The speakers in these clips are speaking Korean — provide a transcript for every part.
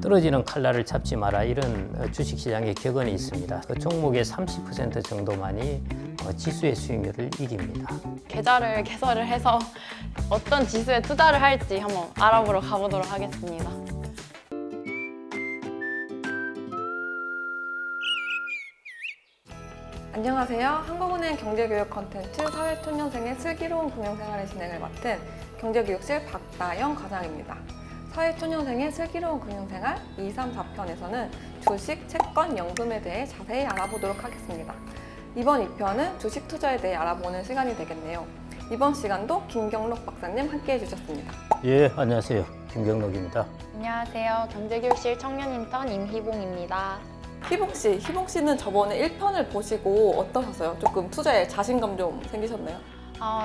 떨어지는 칼날을 잡지 마라 이런 주식시장의 격언이 있습니다. 그 종목의 30% 정도만이 지수의 수익률을 이깁니다. 계좌를 개설을 해서 어떤 지수에 투자를 할지 한번 알아보러 가보도록 하겠습니다. 안녕하세요. 한국은행 경제교육 컨텐츠 사회초년생의 슬기로운 금융생활의 진행을 맡은 경제교육실 박다영 과장입니다. 사회초년생의 슬기로운 금융생활 2, 3, 4편에서는 주식, 채권, 연금에 대해 자세히 알아보도록 하겠습니다. 이번 2편은 주식 투자에 대해 알아보는 시간이 되겠네요. 이번 시간도 김경록 박사님 함께해 주셨습니다. 예, 안녕하세요. 김경록입니다. 안녕하세요. 경제교육실 청년 인턴 임희봉입니다. 희봉 씨는 저번에 1편을 보시고 어떠셨어요? 조금 투자에 자신감 좀 생기셨나요?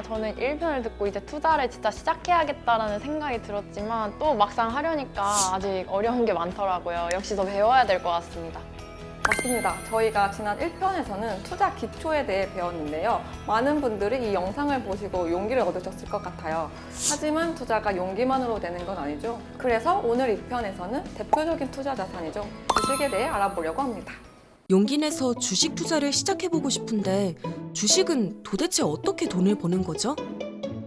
저는 1편을 듣고 이제 투자를 진짜 시작해야겠다라는 생각이 들었지만 또 막상 하려니까 아직 어려운 게 많더라고요. 역시 더 배워야 될 것 같습니다. 맞습니다. 저희가 지난 1편에서는 투자 기초에 대해 배웠는데요. 많은 분들이 이 영상을 보시고 용기를 얻으셨을 것 같아요. 하지만 투자가 용기만으로 되는 건 아니죠. 그래서 오늘 2편에서는 대표적인 투자 자산이죠. 주식에 대해 알아보려고 합니다. 용기 내서 주식 투자를 시작해보고 싶은데 주식은 도대체 어떻게 돈을 버는 거죠?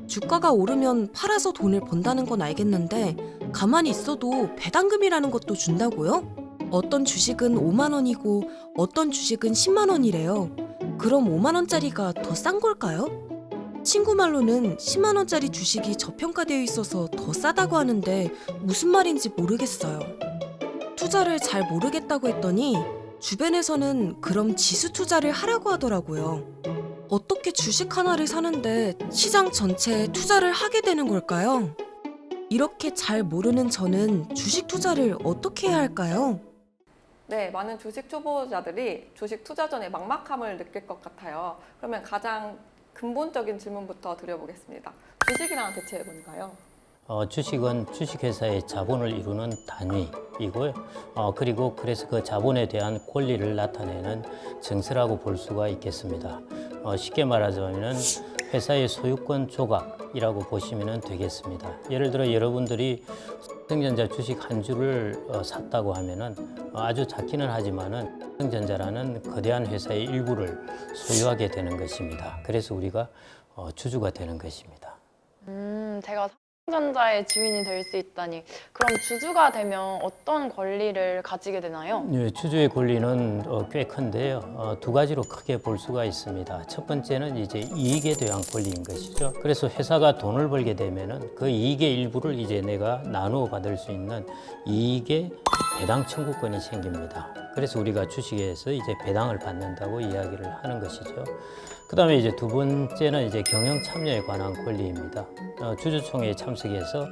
주가가 오르면 팔아서 돈을 번다는 건 알겠는데 가만히 있어도 배당금이라는 것도 준다고요? 어떤 주식은 5만 원이고 어떤 주식은 10만 원이래요. 그럼 5만 원짜리가 더 싼 걸까요? 친구 말로는 10만 원짜리 주식이 저평가되어 있어서 더 싸다고 하는데 무슨 말인지 모르겠어요. 투자를 잘 모르겠다고 했더니 주변에서는 그럼 지수 투자를 하라고 하더라고요. 어떻게 주식 하나를 사는데 시장 전체에 투자를 하게 되는 걸까요? 이렇게 잘 모르는 저는 주식 투자를 어떻게 해야 할까요? 네, 많은 주식 초보자들이 주식 투자 전에 막막함을 느낄 것 같아요. 그러면 가장 근본적인 질문부터 드려보겠습니다. 주식이란 대체 뭔가요? 주식은 주식회사의 자본을 이루는 단위이고요. 그리고 그래서 그 자본에 대한 권리를 나타내는 증서라고 볼 수가 있겠습니다. 쉽게 말하자면 회사의 소유권 조각이라고 보시면 되겠습니다. 예를 들어 여러분들이 삼성전자 주식 한 주를 샀다고 하면은 아주 작기는 하지만은 삼성전자라는 거대한 회사의 일부를 소유하게 되는 것입니다. 그래서 우리가 주주가 되는 것입니다. 제가 삼성전자의 주인이 될 수 있다니. 그럼 주주가 되면 어떤 권리를 가지게 되나요? 네, 주주의 권리는 꽤 큰데요. 두 가지로 크게 볼 수가 있습니다. 첫 번째는 이제 이익에 대한 권리인 것이죠. 그래서 회사가 돈을 벌게 되면은 그 이익의 일부를 이제 내가 나누어 받을 수 있는 이익의 배당 청구권이 생깁니다. 그래서 우리가 주식에서 이제 배당을 받는다고 이야기를 하는 것이죠. 그다음에 이제 두 번째는 이제 경영 참여에 관한 권리입니다. 주주총회에 참석해서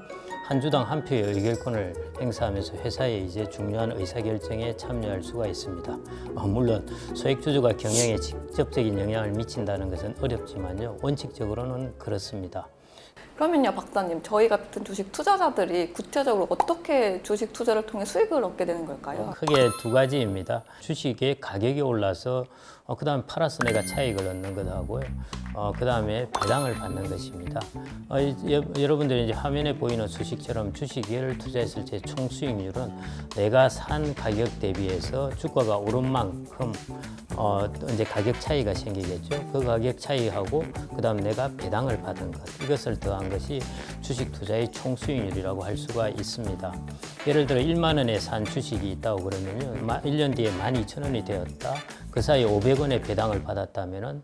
한 주당 한 표의 의결권을 행사하면서 회사의 이제 중요한 의사결정에 참여할 수가 있습니다. 물론 소액 주주가 경영에 직접적인 영향을 미친다는 것은 어렵지만요. 원칙적으로는 그렇습니다. 그러면요, 박사님, 저희 같은 주식 투자자들이 구체적으로 어떻게 주식 투자를 통해 수익을 얻게 되는 걸까요? 크게 두 가지입니다. 주식의 가격이 올라서 그다음에 팔아서 내가 차익을 얻는 것하고요. 그다음에 배당을 받는 것입니다. 여러분들이 이제 화면에 보이는 주식처럼 주식을 투자했을 때 총 수익률은 내가 산 가격 대비해서 주가가 오른 만큼 이제 가격 차이가 생기겠죠. 그 가격 차이하고 그다음 내가 배당을 받은 것 이것을 더한 것이 주식 투자의 총 수익률이라고 할 수가 있습니다. 예를 들어 1만 원에 산 주식이 있다고 그러면요. 1년 뒤에 12,000원이 되었다. 그 사이에 500원의 배당을 받았다면은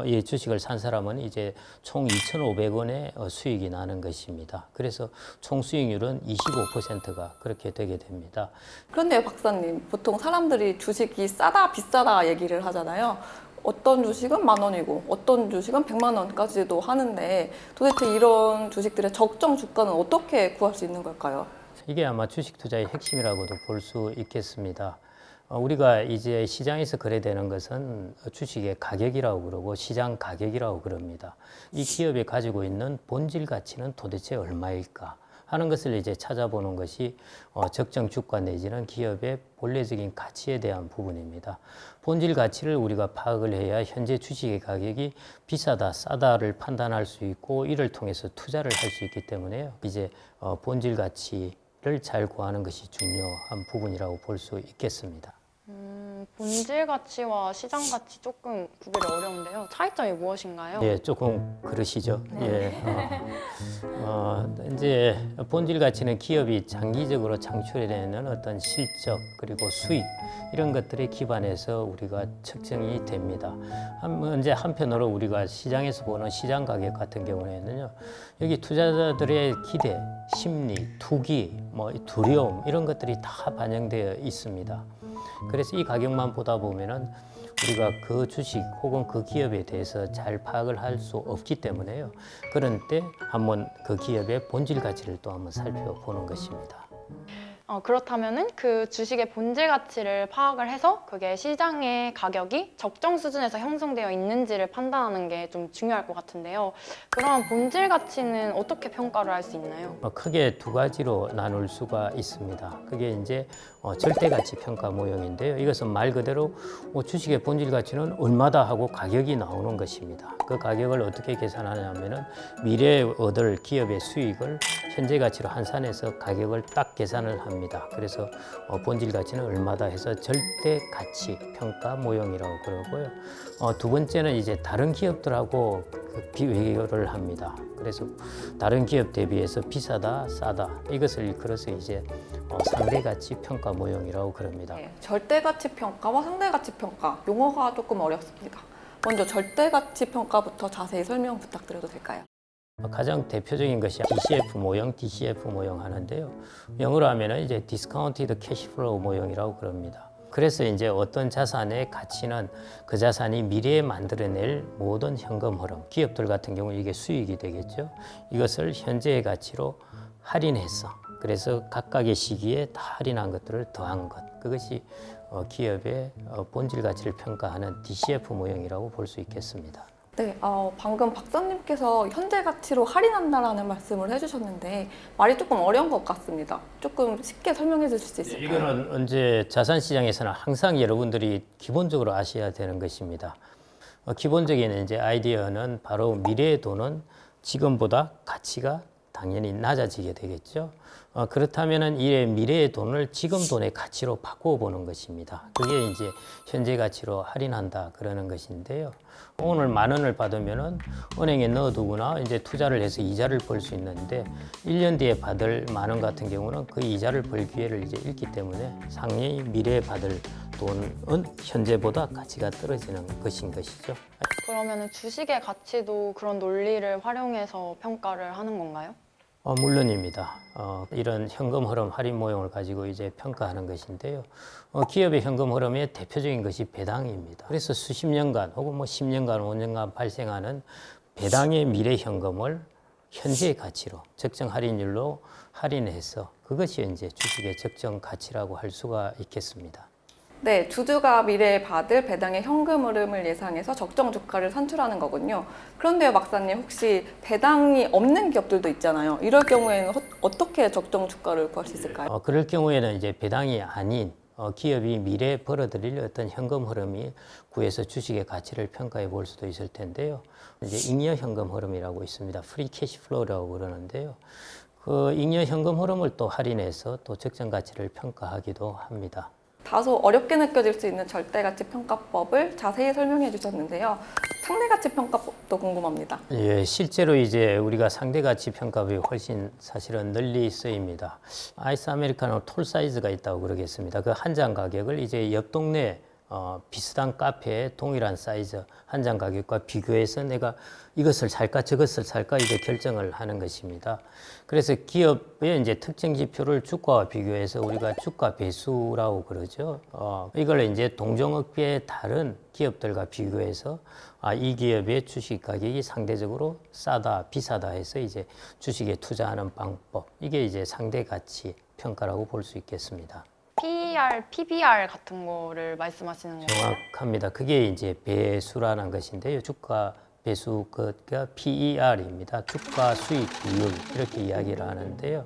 이 주식을 산 사람은 이제 총 2,500원의 수익이 나는 것입니다. 그래서 총 수익률은 25%가 그렇게 되게 됩니다. 그런데요, 박사님, 보통 사람들이 주식이 싸다, 비싸다 얘기를 하잖아요. 어떤 주식은 10,000원이고 어떤 주식은 100만 원까지도 하는데 도대체 이런 주식들의 적정 주가는 어떻게 구할 수 있는 걸까요? 이게 아마 주식 투자의 핵심이라고도 볼 수 있겠습니다. 우리가 이제 시장에서 거래되는 것은 주식의 가격이라고 그러고 시장 가격이라고 그럽니다. 이 기업이 가지고 있는 본질 가치는 도대체 얼마일까 하는 것을 이제 찾아보는 것이 적정 주가 내지는 기업의 본래적인 가치에 대한 부분입니다. 본질 가치를 우리가 파악을 해야 현재 주식의 가격이 비싸다, 싸다를 판단할 수 있고 이를 통해서 투자를 할 수 있기 때문에요. 이제 본질 가치 가치를 잘 구하는 것이 중요한 부분이라고 볼 수 있겠습니다. 본질 가치와 시장 가치 조금 구별이 어려운데요. 차이점이 무엇인가요? 예, 조금 그러시죠. 예. 이제 본질 가치는 기업이 장기적으로 창출해내는 어떤 실적 그리고 수익 이런 것들에 기반해서 우리가 측정이 됩니다. 이제 한편으로 우리가 시장에서 보는 시장 가격 같은 경우에는요, 여기 투자자들의 기대, 심리, 투기, 뭐 두려움 이런 것들이 다 반영되어 있습니다. 그래서 이 가격만 보다 보면은 우리가 그 주식 혹은 그 기업에 대해서 잘 파악을 할 수 없기 때문에요. 그런 때 한번 그 기업의 본질 가치를 또 한번 살펴보는 것입니다. 그렇다면은 그 주식의 본질 가치를 파악을 해서 그게 시장의 가격이 적정 수준에서 형성되어 있는지를 판단하는 게 좀 중요할 것 같은데요. 그럼 본질 가치는 어떻게 평가를 할 수 있나요? 크게 두 가지로 나눌 수가 있습니다. 그게 이제 절대 가치 평가 모형인데요. 이것은 말 그대로 주식의 본질 가치는 얼마다 하고 가격이 나오는 것입니다. 그 가격을 어떻게 계산하냐면은 미래에 얻을 기업의 수익을 현재 가치로 환산해서 가격을 딱 계산을 합니다. 그래서 본질 가치는 얼마다 해서 절대 가치 평가 모형이라고 그러고요. 두 번째는 이제 다른 기업들하고 비교를 합니다. 그래서 다른 기업 대비해서 비싸다, 싸다 이것을 일컬어서 이제 상대 가치 평가 모형이라고 그럽니다. 네, 절대 가치 평가와 상대 가치 평가 용어가 조금 어렵습니다. 먼저 절대 가치 평가부터 자세히 설명 부탁드려도 될까요? 가장 대표적인 것이 DCF 모형, DCF 모형 하는데요. 영어로 하면은 이제 Discounted Cash Flow 모형이라고 그럽니다. 그래서 이제 어떤 자산의 가치는 그 자산이 미래에 만들어낼 모든 현금 흐름, 기업들 같은 경우 이게 수익이 되겠죠. 이것을 현재의 가치로 할인해서 그래서 각각의 시기에 다 할인한 것들을 더한 것, 그것이 기업의 본질 가치를 평가하는 DCF 모형이라고 볼 수 있겠습니다. 네, 방금 박사님께서 현재 가치로 할인한다라는 말씀을 해주셨는데 말이 조금 어려운 것 같습니다. 조금 쉽게 설명해 주실 수 있을까요? 이거는 언제 자산 시장에서는 항상 여러분들이 기본적으로 아셔야 되는 것입니다. 기본적인 이제 아이디어는 바로 미래의 돈은 지금보다 가치가 당연히 낮아지게 되겠죠. 그렇다면은 이 미래의 돈을 지금 돈의 가치로 바꾸어 보는 것입니다. 그게 이제 현재 가치로 할인한다 그러는 것인데요. 오늘 10,000원을 받으면은 은행에 넣어두거나 이제 투자를 해서 이자를 벌 수 있는데 1년 뒤에 받을 10,000원 같은 경우는 그 이자를 벌 기회를 이제 잃기 때문에 상당히 미래에 받을 돈은 현재보다 가치가 떨어지는 것인 것이죠. 그러면 주식의 가치도 그런 논리를 활용해서 평가를 하는 건가요? 물론입니다. 이런 현금 흐름 할인 모형을 가지고 이제 평가하는 것인데요. 기업의 현금 흐름의 대표적인 것이 배당입니다. 그래서 수십 년간 혹은 뭐 10년간, 5년간 발생하는 배당의 미래 현금을 현재의 가치로 적정 할인율로 할인해서 그것이 이제 주식의 적정 가치라고 할 수가 있겠습니다. 네, 주주가 미래에 받을 배당의 현금 흐름을 예상해서 적정 주가를 산출하는 거군요. 그런데요, 박사님, 혹시 배당이 없는 기업들도 있잖아요. 이럴 경우에는 어떻게 적정 주가를 구할 수 있을까요? 그럴 경우에는 이제 배당이 아닌 기업이 미래에 벌어들일 어떤 현금 흐름이 구해서 주식의 가치를 평가해 볼 수도 있을 텐데요. 이제 잉여 현금 흐름이라고 있습니다. 프리 캐시 플로우라고 그러는데요. 그 잉여 현금 흐름을 또 할인해서 또 적정 가치를 평가하기도 합니다. 다소 어렵게 느껴질 수 있는 절대가치 평가법을 자세히 설명해 주셨는데요. 상대가치 평가법도 궁금합니다. 예, 실제로 이제 우리가 상대 가치 평가법이 훨씬 사실은 널리 쓰입니다. 아이스 아메리카노 톨 사이즈가 있다고 그러겠습니다. 그 한 잔 가격을 이제 옆 동네 비슷한 카페의 동일한 사이즈 한 잔 가격과 비교해서 내가 이것을 살까 저것을 살까 이제 결정을 하는 것입니다. 그래서 기업의 이제 특정 지표를 주가와 비교해서 우리가 주가 배수라고 그러죠. 이걸 이제 동종업계의 다른 기업들과 비교해서 이 기업의 주식 가격이 상대적으로 싸다 비싸다 해서 이제 주식에 투자하는 방법 이게 이제 상대 가치 평가라고 볼 수 있겠습니다. PER, PBR 같은 거를 말씀하시는 건가요? 정확합니다. 그게 이제 배수라는 것인데요. 주가 배수가 PER입니다. 주가 수익 비율 이렇게 이야기를 하는데요.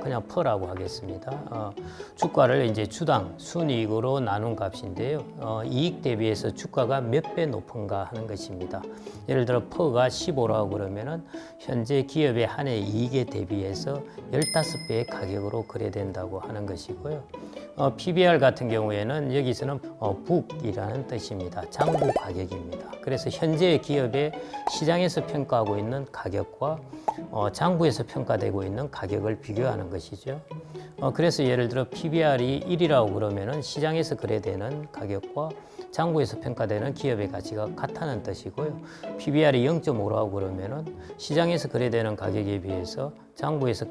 그냥 퍼라고 하겠습니다. 주가를 이제 주당 순이익으로 나눈 값인데요. 이익 대비해서 주가가 몇 배 높은가 하는 것입니다. 예를 들어 퍼가 15라고 그러면은 현재 기업의 한 해 이익에 대비해서 15배의 가격으로 거래된다고 하는 것이고요. PBR 같은 경우에는 여기서는 북이라는 뜻입니다. 장부 가격입니다. 그래서 현재 기업의 시장에서 평가하고 있는 가격과 장부에서 평가되고 있는 가격을 비교하는 것이죠. 그래서 예를 들어 PBR이 1이라고 그러면은 시장에서 거래되는 가격과 장부에서 평가되는 기업의 가치가 같다는 뜻이고요. PBR이 0.5라고 그러면은 시장에서 거래되는 가격에 비해서 장부에서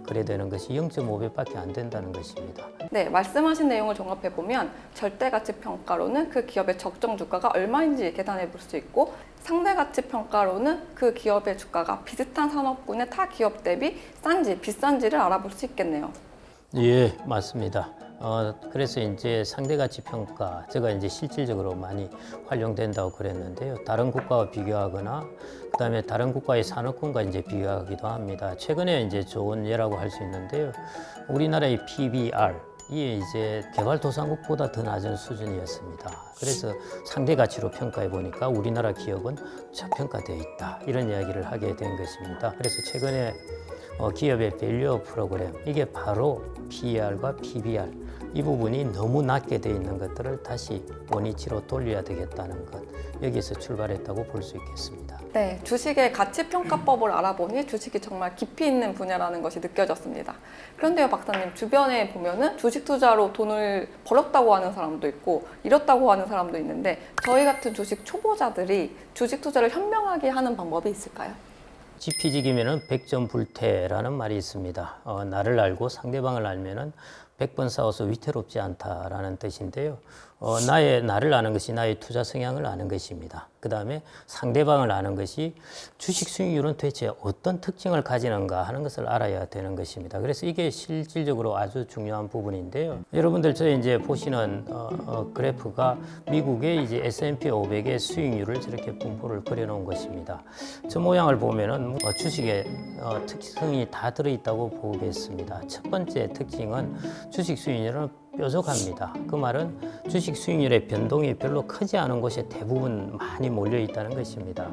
거래되는 것이 0.5배밖에 안 된다는 것입니다. 네, 말씀하신 내용을 종합해 보면 절대가치 평가로는 그 기업의 적정 주가가 얼마인지 계산해 볼 수 있고, 상대가치 평가로는 그 기업의 주가가 비슷한 산업군의 타 기업 대비 싼지 비싼지를 알아볼 수 있겠네요. 예, 맞습니다. 그래서 이제 상대가치 평가, 제가 이제 실질적으로 많이 활용된다고 그랬는데요. 다른 국가와 비교하거나, 그다음에 다른 국가의 산업군과 이제 비교하기도 합니다. 최근에 이제 좋은 예라고 할 수 있는데요. 우리나라의 PBR, 이게 이제 개발도상국보다 더 낮은 수준이었습니다. 그래서 상대가치로 평가해 보니까 우리나라 기업은 저평가되어 있다, 이런 이야기를 하게 된 것입니다. 그래서 최근에 기업의 밸류 프로그램, 이게 바로 PER과 PBR, 이 부분이 너무 낮게 되어 있는 것들을 다시 원위치로 돌려야 되겠다는 것, 여기서 출발했다고 볼 수 있겠습니다. 네, 주식의 가치평가법을 알아보니 주식이 정말 깊이 있는 분야라는 것이 느껴졌습니다. 그런데요, 박사님, 주변에 보면은 주식 투자로 돈을 벌었다고 하는 사람도 있고 잃었다고 하는 사람도 있는데, 저희 같은 주식 초보자들이 주식 투자를 현명하게 하는 방법이 있을까요? 지피지기면은 100점 불태라는 말이 있습니다. 나를 알고 상대방을 알면은 100번 싸워서 위태롭지 않다라는 뜻인데요. 나를 아는 것이 나의 투자 성향을 아는 것입니다. 그 다음에 상대방을 아는 것이 주식 수익률은 대체 어떤 특징을 가지는가 하는 것을 알아야 되는 것입니다. 그래서 이게 실질적으로 아주 중요한 부분인데요. 여러분들 저 이제 보시는 그래프가 미국의 이제 S&P 500의 수익률을 저렇게 분포를 그려놓은 것입니다. 저 모양을 보면은 주식의 특성이 다 들어있다고 보겠습니다. 첫 번째 특징은 주식 수익률은 뾰족합니다. 그 말은 주식 수익률의 변동이 별로 크지 않은 곳에 대부분 많이 몰려 있다는 것입니다.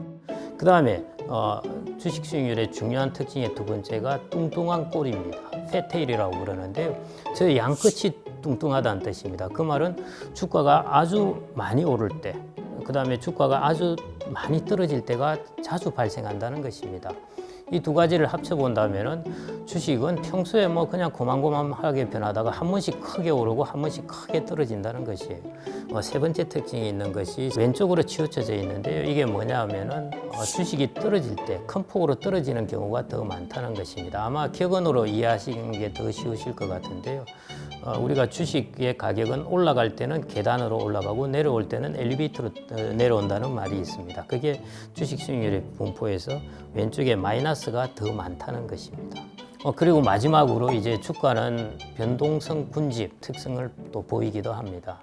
그 다음에 주식 수익률의 중요한 특징의 두 번째가 뚱뚱한 꼴입니다. 패테일이라고 그러는데요. 저 양끝이 뚱뚱하다는 뜻입니다. 그 말은 주가가 아주 많이 오를 때, 그 다음에 주가가 아주 많이 떨어질 때가 자주 발생한다는 것입니다. 이 두 가지를 합쳐본다면은 주식은 평소에 뭐 그냥 고만고만하게 변하다가 한 번씩 크게 오르고 한 번씩 크게 떨어진다는 것이에요. 세 번째 특징이 있는 것이 왼쪽으로 치우쳐져 있는데요. 이게 뭐냐 하면은 주식이 떨어질 때 큰 폭으로 떨어지는 경우가 더 많다는 것입니다. 아마 격언으로 이해하시는 게 더 쉬우실 것 같은데요. 우리가 주식의 가격은 올라갈 때는 계단으로 올라가고 내려올 때는 엘리베이터로 내려온다는 말이 있습니다. 그게 주식 수익률의 분포에서 왼쪽에 마이너스가 더 많다는 것입니다. 그리고 마지막으로 이제 주가는 변동성 분집 특성을 또 보이기도 합니다.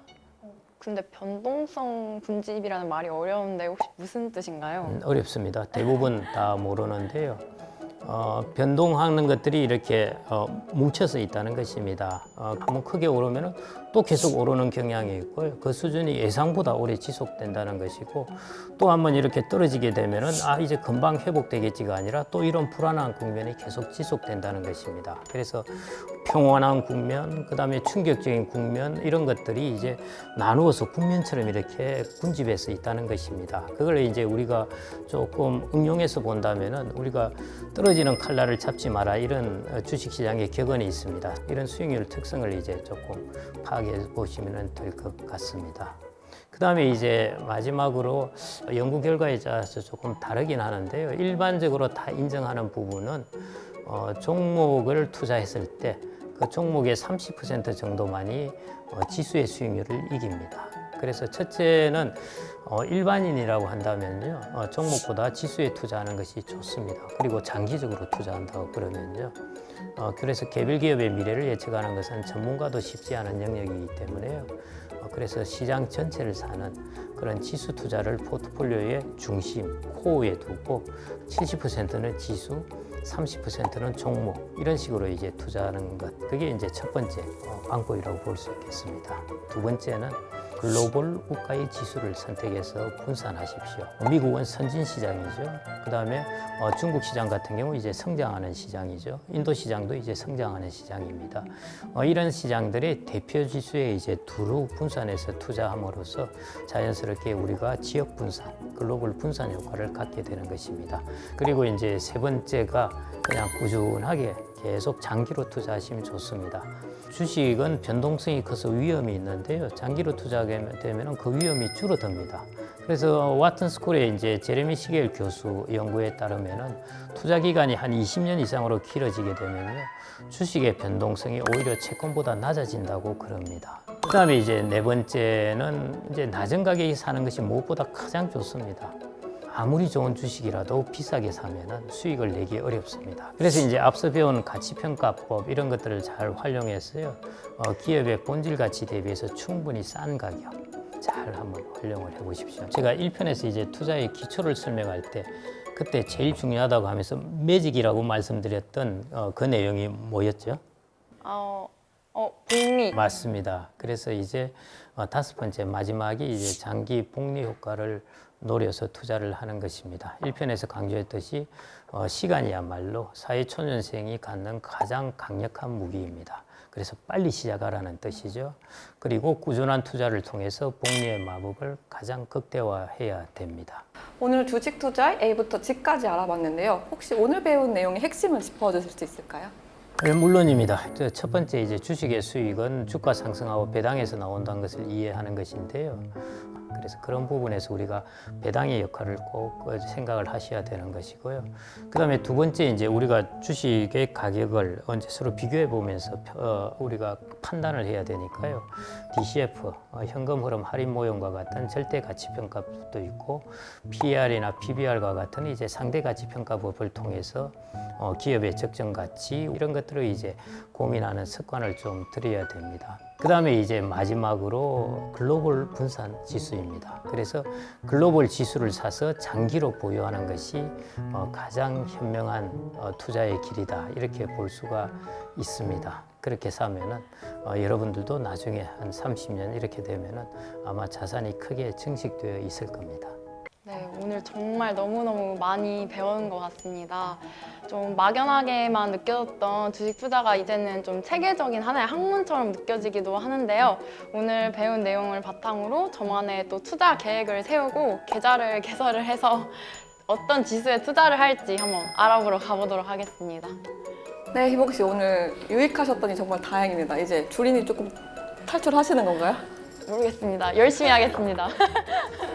근데 변동성 분집이라는 말이 어려운데 혹시 무슨 뜻인가요? 어렵습니다. 대부분 다 모르는데요. 변동하는 것들이 이렇게 뭉쳐서 있다는 것입니다. 한번 크게 오르면 또 계속 오르는 경향이 있고요. 그 수준이 예상보다 오래 지속된다는 것이고, 또 한번 이렇게 떨어지게 되면은 이제 금방 회복되겠지가 아니라 또 이런 불안한 국면이 계속 지속된다는 것입니다. 그래서 평온한 국면, 그 다음에 충격적인 국면, 이런 것들이 이제 나누어서 국면처럼 이렇게 군집해서 있다는 것입니다. 그걸 이제 우리가 조금 응용해서 본다면은 우리가 떨어지는 칼날을 잡지 마라, 이런 주식시장의 격언이 있습니다. 이런 수익률 특성을 이제 조금 파악해 보시면 될 것 같습니다. 그 다음에 이제 마지막으로 연구 결과에 따라서 조금 다르긴 하는데요. 일반적으로 다 인정하는 부분은 종목을 투자했을 때 그 종목의 30% 정도만이 지수의 수익률을 이깁니다. 그래서 첫째는 일반인이라고 한다면요, 종목보다 지수에 투자하는 것이 좋습니다. 그리고 장기적으로 투자한다고 그러면요. 그래서 개별 기업의 미래를 예측하는 것은 전문가도 쉽지 않은 영역이기 때문에요. 그래서 시장 전체를 사는 그런 지수 투자를 포트폴리오의 중심, 코어에 두고 70%는 지수, 30%는 종목 이런 식으로 이제 투자하는 것, 그게 이제 첫 번째 방법이라고 볼 수 있겠습니다. 두 번째는 글로벌 국가의 지수를 선택해서 분산하십시오. 미국은 선진 시장이죠. 그다음에 중국 시장 같은 경우 이제 성장하는 시장이죠. 인도 시장도 이제 성장하는 시장입니다. 이런 시장들의 대표 지수에 이제 두루 분산해서 투자함으로써 자연스럽게 우리가 지역 분산, 글로벌 분산 효과를 갖게 되는 것입니다. 그리고 이제 세 번째가 그냥 꾸준하게 계속 장기로 투자하시면 좋습니다. 주식은 변동성이 커서 위험이 있는데요. 장기로 투자하게 되면 그 위험이 줄어듭니다. 그래서 와튼 스쿨의 이제 제레미 시겔 교수 연구에 따르면은 투자 기간이 한 20년 이상으로 길어지게 되면요. 주식의 변동성이 오히려 채권보다 낮아진다고 그럽니다. 그다음에 이제 네 번째는 이제 낮은 가격에 사는 것이 무엇보다 가장 좋습니다. 아무리 좋은 주식이라도 비싸게 사면은 수익을 내기 어렵습니다. 그래서 이제 앞서 배운 가치평가법 이런 것들을 잘 활용해서요, 기업의 본질 가치 대비해서 충분히 싼 가격 잘 한번 활용을 해보십시오. 제가 1편에서 이제 투자의 기초를 설명할 때 그때 제일 중요하다고 하면서 매직이라고 말씀드렸던 그 내용이 뭐였죠? 복리. 맞습니다. 그래서 이제 다섯 번째 마지막이 이제 장기 복리 효과를 노려서 투자를 하는 것입니다. 1편에서 강조했듯이 시간이야말로 사회초년생이 갖는 가장 강력한 무기입니다. 그래서 빨리 시작하라는 뜻이죠. 그리고 꾸준한 투자를 통해서 복리의 마법을 가장 극대화해야 됩니다. 오늘 주식 투자의 A부터 G까지 알아봤는데요. 혹시 오늘 배운 내용의 핵심을 짚어주실 수 있을까요? 네, 물론입니다. 첫 번째 이제 주식의 수익은 주가 상승하고 배당에서 나온다는 것을 이해하는 것인데요. 그래서 그런 부분에서 우리가 배당의 역할을 꼭 생각을 하셔야 되는 것이고요. 그다음에 두 번째 이제 우리가 주식의 가격을 언제 서로 비교해 보면서 우리가 판단을 해야 되니까요. DCF, 현금 흐름 할인 모형과 같은 절대 가치 평가법도 있고 PER이나 PBR과 같은 이제 상대 가치 평가법을 통해서 기업의 적정 가치 이런 것들을 이제 고민하는 습관을 좀 들여야 됩니다. 그 다음에 이제 마지막으로 글로벌 분산 지수입니다. 그래서 글로벌 지수를 사서 장기로 보유하는 것이 가장 현명한 투자의 길이다. 이렇게 볼 수가 있습니다. 그렇게 사면은 여러분들도 나중에 한 30년 이렇게 되면은 아마 자산이 크게 증식되어 있을 겁니다. 네, 오늘 정말 너무너무 많이 배운 것 같습니다. 좀 막연하게만 느껴졌던 주식 투자가 이제는 좀 체계적인 하나의 학문처럼 느껴지기도 하는데요. 오늘 배운 내용을 바탕으로 저만의 또 투자 계획을 세우고 계좌를 개설을 해서 어떤 지수에 투자를 할지 한번 알아보러 가보도록 하겠습니다. 네, 희복 씨 오늘 유익하셨더니 정말 다행입니다. 이제 주린이 조금 탈출하시는 건가요? 모르겠습니다. 열심히 하겠습니다.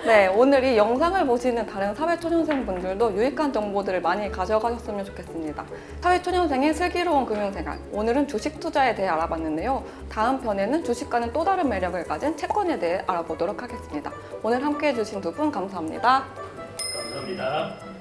네, 오늘 이 영상을 보시는 다른 사회초년생 분들도 유익한 정보들을 많이 가져가셨으면 좋겠습니다. 사회초년생의 슬기로운 금융생활. 오늘은 주식 투자에 대해 알아봤는데요. 다음 편에는 주식과는 또 다른 매력을 가진 채권에 대해 알아보도록 하겠습니다. 오늘 함께해 주신 두 분 감사합니다. 감사합니다.